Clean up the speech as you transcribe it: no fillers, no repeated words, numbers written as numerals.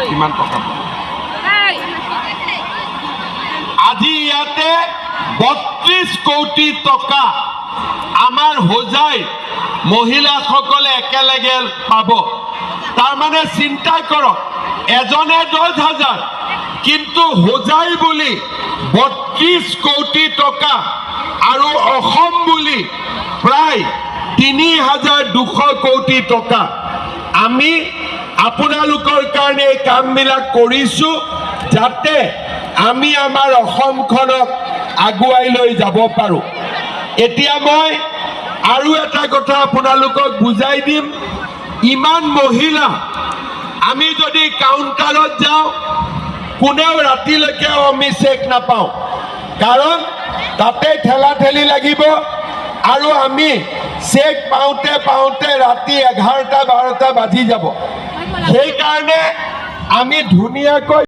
কিমান টকা আজি ইয়াতে ৩২ কোটি টকা আমাৰ হোজাই মহিলাসকলে একেলগে পাব। তাৰমানে চিন্তা কৰক, এজনে ১০,০০০ কিন্তু হোজাই বুলি ৩২ কোটি টকা আৰু অসম বুলি প্ৰায় ৩,২০০ কোটি টকা আমি আপোনালোকৰ কাৰণে এই কামবিলাক কৰিছোঁ যাতে আমি আমাৰ অসমখনক আগুৱাই লৈ যাব পাৰোঁ। এতিয়া মই আৰু এটা কথা আপোনালোকক বুজাই দিম। ইমান মহিলা আমি যদি কাউণ্টাৰত যাওঁ কোনেও ৰাতিলৈকে আমি চেক নাপাওঁ, কাৰণ তাতে ঠেলাঠেলি লাগিব আৰু আমি চেক পাওঁতে পাওঁতে ৰাতি 11টা 12টা বাজি যাব। সেইকাৰণে আমি ধুনীয়াকৈ